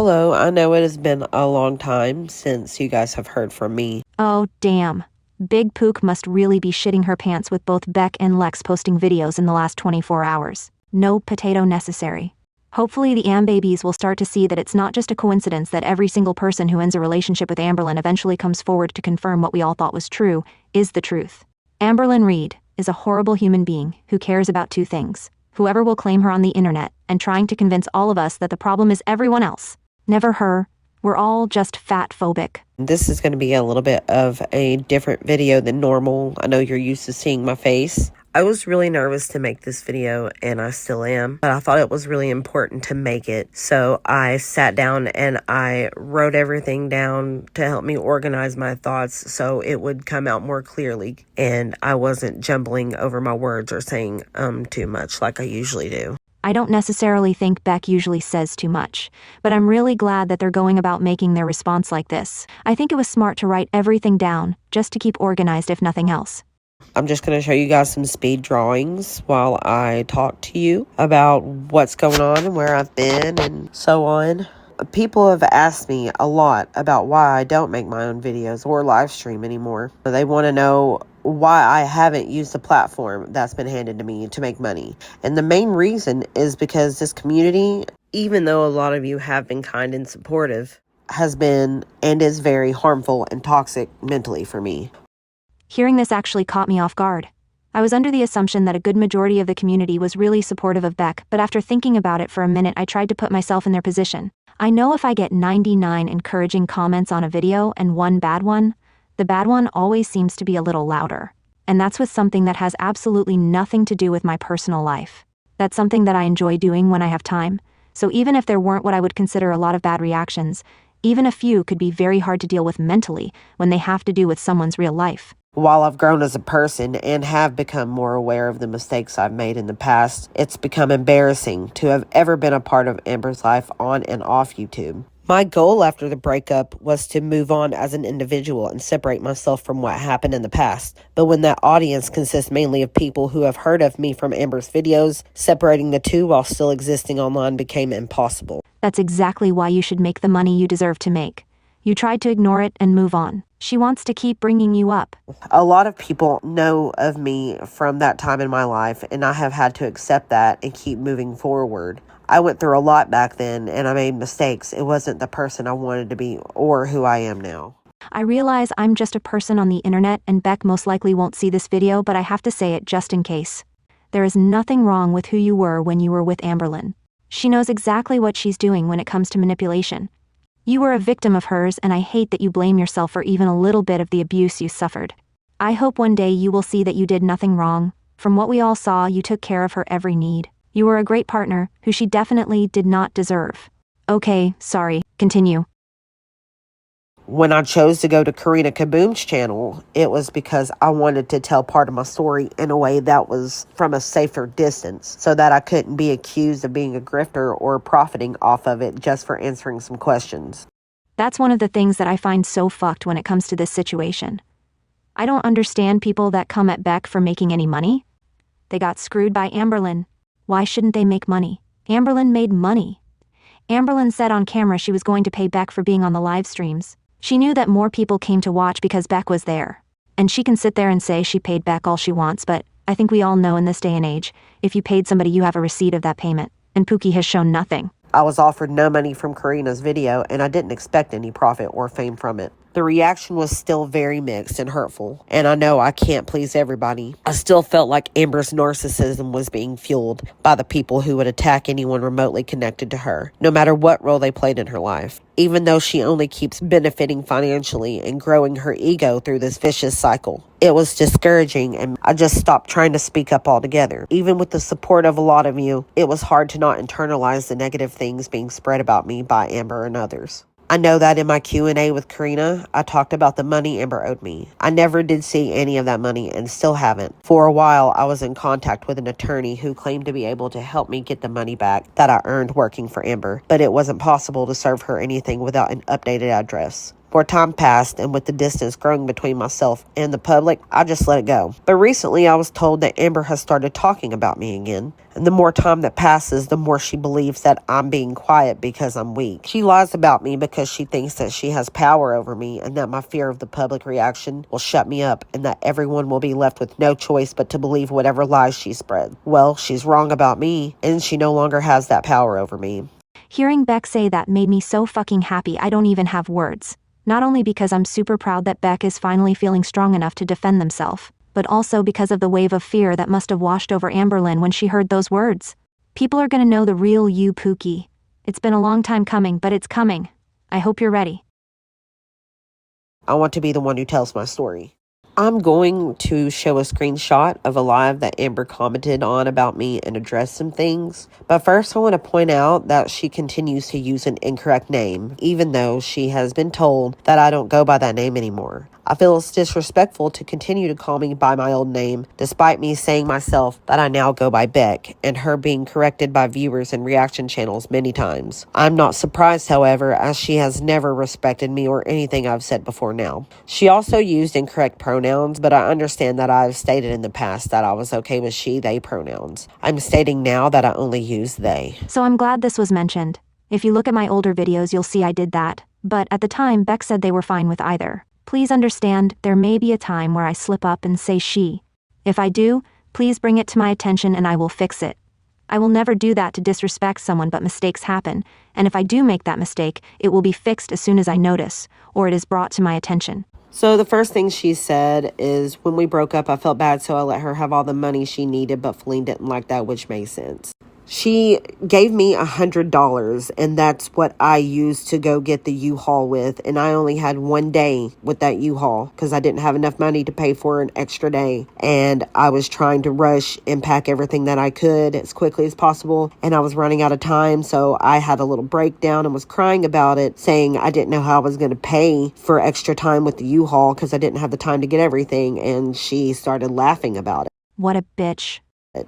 Hello, I know it has been a long time since you guys have heard from me. Oh, damn. Big Pook must really be shitting her pants with both Beck and Lex posting videos in the last 24 hours. No potato necessary. Hopefully the Ambabies will start to see that it's not just a coincidence that every single person who ends a relationship with Amberlynn eventually comes forward to confirm what we all thought was true, is the truth. Amberlynn Reid is a horrible human being who cares about two things: whoever will claim her on the internet and trying to convince all of us that the problem is everyone else, never her. We're all just fat phobic. This is going to be a little bit of a different video than normal. I know you're used to seeing my face. I was really nervous to make this video, and I still am, but I thought it was really important to make it. So I sat down and I wrote everything down to help me organize my thoughts so it would come out more clearly, and I wasn't jumbling over my words or saying too much like I usually do. I don't necessarily think Beck usually says too much, but I'm really glad that they're going about making their response like this. I think it was smart to write everything down, just to keep organized if nothing else. I'm just going to show you guys some speed drawings while I talk to you about what's going on and where I've been and so on. People have asked me a lot about why I don't make my own videos or live stream anymore. They want to know why I haven't used the platform that's been handed to me to make money. And the main reason is because this community, even though a lot of you have been kind and supportive, has been and is very harmful and toxic mentally for me. Hearing this actually caught me off guard. I was under the assumption that a good majority of the community was really supportive of Beck, but after thinking about it for a minute, I tried to put myself in their position. I know if I get 99 encouraging comments on a video and one bad one, the bad one always seems to be a little louder. And that's with something that has absolutely nothing to do with my personal life. That's something that I enjoy doing when I have time. So even if there weren't what I would consider a lot of bad reactions, even a few could be very hard to deal with mentally when they have to do with someone's real life. While I've grown as a person and have become more aware of the mistakes I've made in the past, it's become embarrassing to have ever been a part of Amber's life on and off YouTube. My goal after the breakup was to move on as an individual and separate myself from what happened in the past. But when that audience consists mainly of people who have heard of me from Amber's videos, separating the two while still existing online became impossible. That's exactly why you should make the money you deserve to make. You tried to ignore it and move on. She wants to keep bringing you up. A lot of people know of me from that time in my life, and I have had to accept that and keep moving forward. I went through a lot back then, and I made mistakes. It wasn't the person I wanted to be or who I am now. I realize I'm just a person on the internet, and Beck most likely won't see this video, but I have to say it just in case. There is nothing wrong with who you were when you were with Amberlynn. She knows exactly what she's doing when it comes to manipulation. You were a victim of hers, and I hate that you blame yourself for even a little bit of the abuse you suffered. I hope one day you will see that you did nothing wrong. From what we all saw, you took care of her every need. You were a great partner, who she definitely did not deserve. Okay, sorry, continue. When I chose to go to Karina Kaboom's channel, it was because I wanted to tell part of my story in a way that was from a safer distance so that I couldn't be accused of being a grifter or profiting off of it just for answering some questions. That's one of the things that I find so fucked when it comes to this situation. I don't understand people that come at Beck for making any money. They got screwed by Amberlynn. Why shouldn't they make money? Amberlynn made money. Amberlynn said on camera she was going to pay Beck for being on the live streams. She knew that more people came to watch because Beck was there. And she can sit there and say she paid Beck all she wants, but I think we all know in this day and age, if you paid somebody, you have a receipt of that payment. And Pookie has shown nothing. I was offered no money from Karina's video, and I didn't expect any profit or fame from it. The reaction was still very mixed and hurtful, and I know I can't please everybody. I still felt like Amber's narcissism was being fueled by the people who would attack anyone remotely connected to her, no matter what role they played in her life. Even though she only keeps benefiting financially and growing her ego through this vicious cycle. It was discouraging, and I just stopped trying to speak up altogether. Even with the support of a lot of you, it was hard to not internalize the negative things being spread about me by Amber and others. I know that in my Q&A with Karina, I talked about the money Amber owed me. I never did see any of that money and still haven't. For a while, I was in contact with an attorney who claimed to be able to help me get the money back that I earned working for Amber, but it wasn't possible to serve her anything without an updated address. More time passed, and with the distance growing between myself and the public, I just let it go. But recently, I was told that Amber has started talking about me again. And the more time that passes, the more she believes that I'm being quiet because I'm weak. She lies about me because she thinks that she has power over me and that my fear of the public reaction will shut me up and that everyone will be left with no choice but to believe whatever lies she spreads. Well, she's wrong about me, and she no longer has that power over me. Hearing Beck say that made me so fucking happy I don't even have words. Not only because I'm super proud that Beck is finally feeling strong enough to defend themselves, but also because of the wave of fear that must have washed over Amberlynn when she heard those words. People are gonna know the real you, Pookie. It's been a long time coming, but it's coming. I hope you're ready. I want to be the one who tells my story. I'm going to show a screenshot of a live that Amber commented on about me and address some things. But first, I want to point out that she continues to use an incorrect name, even though she has been told that I don't go by that name anymore. I feel it's disrespectful to continue to call me by my old name, despite me saying myself that I now go by Beck, and her being corrected by viewers and reaction channels many times. I'm not surprised, however, as she has never respected me or anything I've said before now. She also used incorrect pronouns, but I understand that I've stated in the past that I was okay with she, they pronouns. I'm stating now that I only use they. So I'm glad this was mentioned. If you look at my older videos, you'll see I did that. But at the time, Beck said they were fine with either. Please understand, there may be a time where I slip up and say she. If I do, please bring it to my attention and I will fix it. I will never do that to disrespect someone, but mistakes happen, and if I do make that mistake, it will be fixed as soon as I notice, or it is brought to my attention. So the first thing she said is, when we broke up, I felt bad, so I let her have all the money she needed, but Feline didn't like that, which made sense. She gave me $100, and that's what I used to go get the U-Haul with, and I only had one day with that U-Haul because I didn't have enough money to pay for an extra day, and I was trying to rush and pack everything that I could as quickly as possible, and I was running out of time, so I had a little breakdown and was crying about it, saying I didn't know how I was going to pay for extra time with the U-Haul because I didn't have the time to get everything, and she started laughing about it. What a bitch.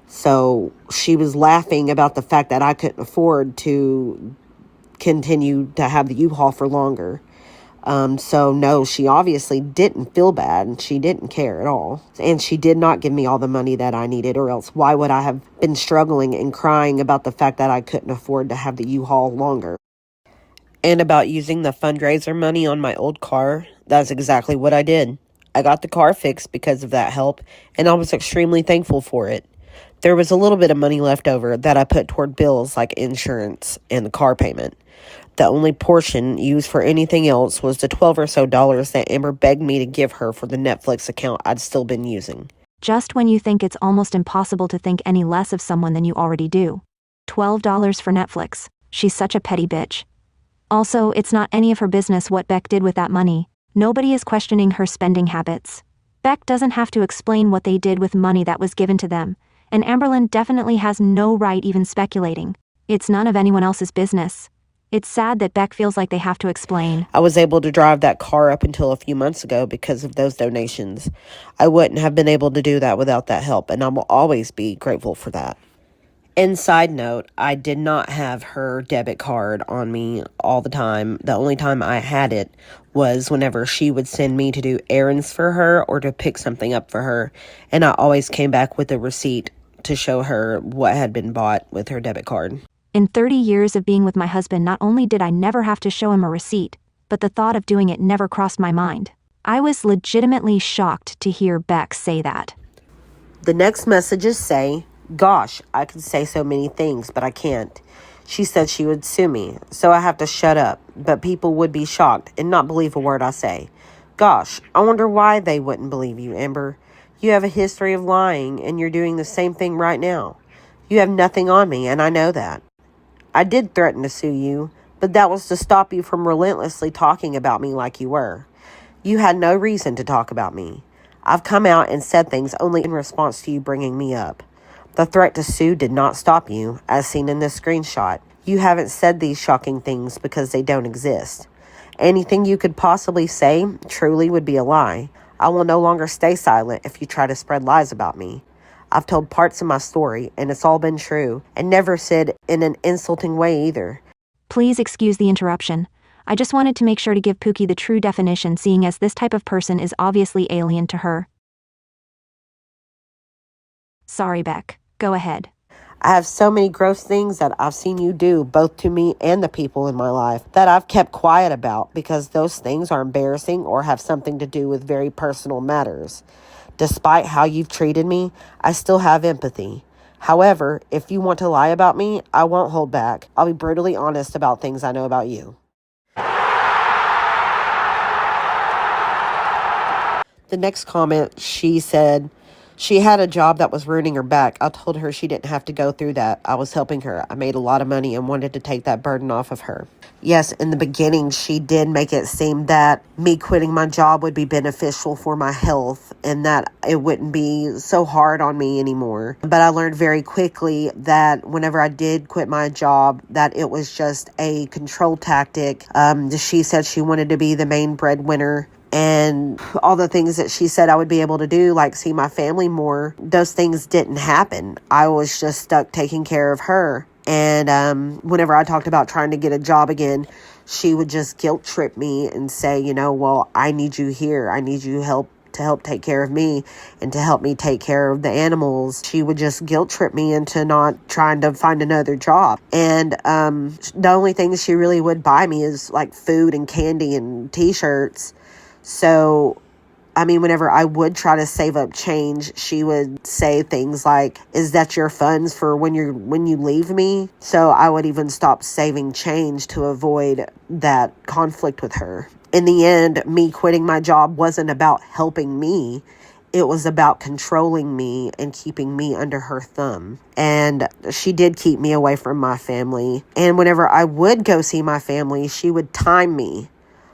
So she was laughing about the fact that I couldn't afford to continue to have the U-Haul for longer. So no, she obviously didn't feel bad and she didn't care at all. And she did not give me all the money that I needed, or else why would I have been struggling and crying about the fact that I couldn't afford to have the U-Haul longer? And about using the fundraiser money on my old car, that's exactly what I did. I got the car fixed because of that help, and I was extremely thankful for it. There was a little bit of money left over that I put toward bills like insurance and the car payment. The only portion used for anything else was the $12 or so that Amber begged me to give her for the Netflix account I'd still been using. Just when you think it's almost impossible to think any less of someone than you already do. $12 for Netflix. She's such a petty bitch. Also, it's not any of her business what Beck did with that money. Nobody is questioning her spending habits. Beck doesn't have to explain what they did with money that was given to them. And Amberlynn definitely has no right even speculating. It's none of anyone else's business. It's sad that Beck feels like they have to explain. I was able to drive that car up until a few months ago because of those donations. I wouldn't have been able to do that without that help, and I will always be grateful for that. And side note, I did not have her debit card on me all the time. The only time I had it was whenever she would send me to do errands for her or to pick something up for her, and I always came back with a receipt to show her what had been bought with her debit card. In 30 years of being with my husband, not only did I never have to show him a receipt, but the thought of doing it never crossed my mind. I was legitimately shocked to hear Beck say that. The next messages say, "Gosh, I could say so many things, but I can't. She said she would sue me, so I have to shut up, but people would be shocked and not believe a word I say. Gosh, I wonder why they wouldn't believe you, Amber. You have a history of lying, and you're doing the same thing right now. You have nothing on me, and I know that. I did threaten to sue you, but that was to stop you from relentlessly talking about me like you were. You had no reason to talk about me. I've come out and said things only in response to you bringing me up. The threat to sue did not stop you, as seen in this screenshot. You haven't said these shocking things because they don't exist. Anything you could possibly say truly would be a lie. I will no longer stay silent if you try to spread lies about me. I've told parts of my story, and it's all been true, and never said in an insulting way either." Please excuse the interruption. I just wanted to make sure to give Pookie the true definition, seeing as this type of person is obviously alien to her. Sorry, Beck. Go ahead. I have so many gross things that I've seen you do, both to me and the people in my life, that I've kept quiet about because those things are embarrassing or have something to do with very personal matters. Despite how you've treated me, I still have empathy. However, if you want to lie about me, I won't hold back. I'll be brutally honest about things I know about you. The next comment, she said, she had a job that was ruining her back. I told her she didn't have to go through that. I was helping her. I made a lot of money and wanted to take that burden off of her. Yes, in the beginning, she did make it seem that me quitting my job would be beneficial for my health and that it wouldn't be so hard on me anymore. But I learned very quickly that whenever I did quit my job, that it was just a control tactic. She said she wanted to be the main breadwinner. And all the things that she said I would be able to do, like see my family more, those things didn't happen. I was just stuck taking care of her. And whenever I talked about trying to get a job again, she would just guilt trip me and say, well, I need you here. I need you to help take care of me and to help me take care of the animals. She would just guilt trip me into not trying to find another job. And the only things she really would buy me is like food and candy and t-shirts. So, whenever I would try to save up change, she would say things like, is that your funds for when you leave me? So I would even stop saving change to avoid that conflict with her. In the end, me quitting my job wasn't about helping me. It was about controlling me and keeping me under her thumb. And she did keep me away from my family. And whenever I would go see my family, she would time me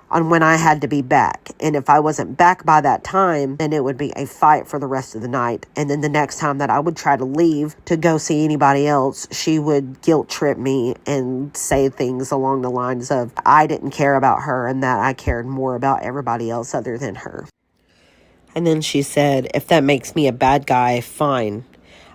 on when I had to be back. And if I wasn't back by that time, then it would be a fight for the rest of the night. And then the next time that I would try to leave to go see anybody else, she would guilt trip me and say things along the lines of I didn't care about her and that I cared more about everybody else other than her. And then she said, if that makes me a bad guy, fine.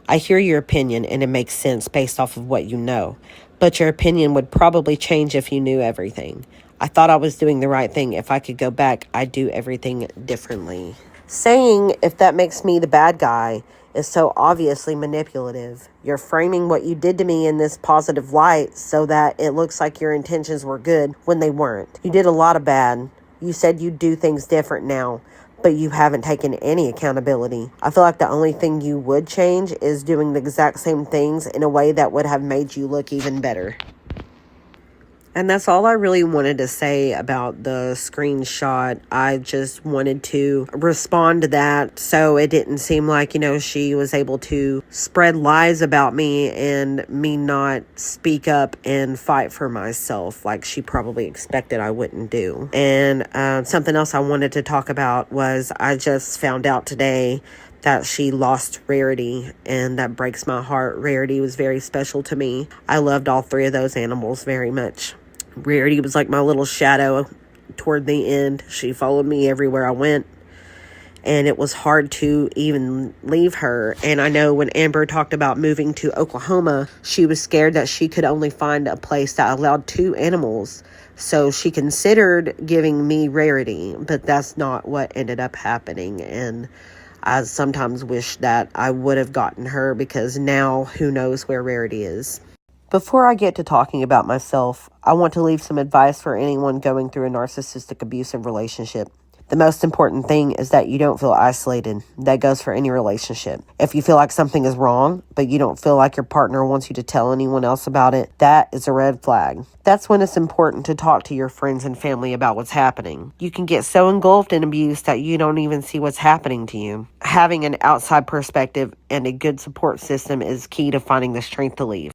I hear your opinion and it makes sense based off of what you know. But your opinion would probably change if you knew everything. I thought I was doing the right thing. If I could go back, I'd do everything differently. Saying, if that makes me the bad guy, is so obviously manipulative. You're framing what you did to me in this positive light so that it looks like your intentions were good when they weren't. You did a lot of bad. You said you'd do things different now, but you haven't taken any accountability. I feel like the only thing you would change is doing the exact same things in a way that would have made you look even better. And that's all I really wanted to say about the screenshot. I just wanted to respond to that so it didn't seem like, she was able to spread lies about me and me not speak up and fight for myself like she probably expected I wouldn't do. And something else I wanted to talk about was I just found out today that she lost Rarity, and that breaks my heart. Rarity was very special to me. I loved all three of those animals very much. Rarity was like my little shadow toward the end. She followed me everywhere I went, and it was hard to even leave her. And I know when Amber talked about moving to Oklahoma, she was scared that she could only find a place that allowed 2 animals. So she considered giving me Rarity, but that's not what ended up happening. And I sometimes wish that I would have gotten her, because now who knows where Rarity is. Before I get to talking about myself, I want to leave some advice for anyone going through a narcissistic abusive relationship. The most important thing is that you don't feel isolated. That goes for any relationship. If you feel like something is wrong, but you don't feel like your partner wants you to tell anyone else about it, that is a red flag. That's when it's important to talk to your friends and family about what's happening. You can get so engulfed in abuse that you don't even see what's happening to you. Having an outside perspective and a good support system is key to finding the strength to leave.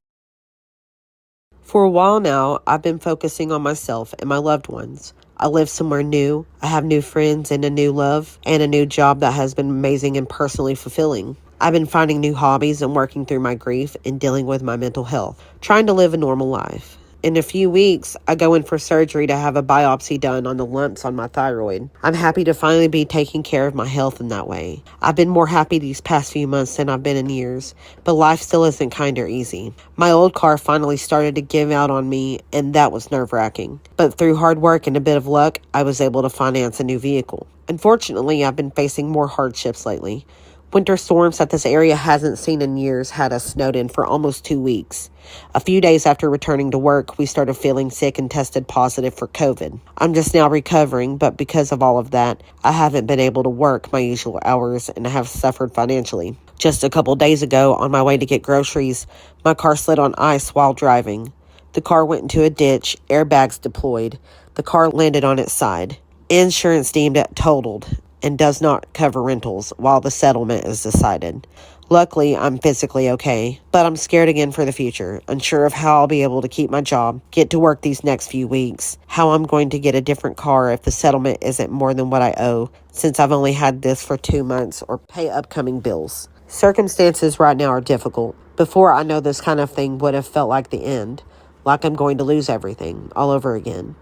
For a while now, I've been focusing on myself and my loved ones. I live somewhere new. I have new friends and a new love and a new job that has been amazing and personally fulfilling. I've been finding new hobbies and working through my grief and dealing with my mental health, trying to live a normal life. In a few weeks, I go in for surgery to have a biopsy done on the lumps on my thyroid. I'm happy to finally be taking care of my health in that way. I've been more happy these past few months than I've been in years, but life still isn't kind or easy. My old car finally started to give out on me, and that was nerve-wracking. But through hard work and a bit of luck, I was able to finance a new vehicle. Unfortunately, I've been facing more hardships lately. Winter storms that this area hasn't seen in years had us snowed in for almost 2 weeks. A few days after returning to work, we started feeling sick and tested positive for COVID. I'm just now recovering, but because of all of that, I haven't been able to work my usual hours and have suffered financially. Just a couple days ago, on my way to get groceries, my car slid on ice while driving. The car went into a ditch, airbags deployed. The car landed on its side. Insurance deemed it totaled and does not cover rentals while the settlement is decided. Luckily, I'm physically okay, but I'm scared again for the future, unsure of how I'll be able to keep my job, get to work these next few weeks, how I'm going to get a different car if the settlement isn't more than what I owe, since I've only had this for 2 months, or pay upcoming bills. Circumstances right now are difficult. Before, I know this kind of thing would have felt like the end, like I'm going to lose everything all over again.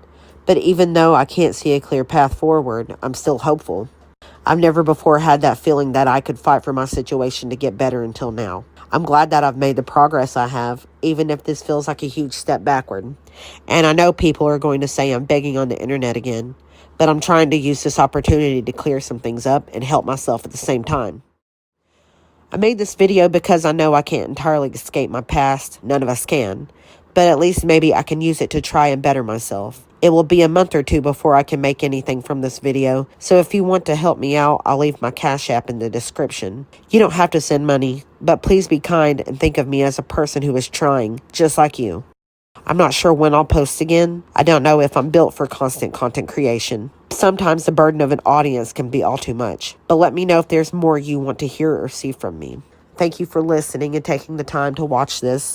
But even though I can't see a clear path forward, I'm still hopeful. I've never before had that feeling that I could fight for my situation to get better until now. I'm glad that I've made the progress I have, even if this feels like a huge step backward. And I know people are going to say I'm begging on the internet again, but I'm trying to use this opportunity to clear some things up and help myself at the same time. I made this video because I know I can't entirely escape my past. None of us can. But at least maybe I can use it to try and better myself. It will be a month or two before I can make anything from this video, so if you want to help me out, I'll leave my Cash App in the description. You don't have to send money, but please be kind and think of me as a person who is trying, just like you. I'm not sure when I'll post again. I don't know if I'm built for constant content creation. Sometimes the burden of an audience can be all too much, but let me know if there's more you want to hear or see from me. Thank you for listening and taking the time to watch this.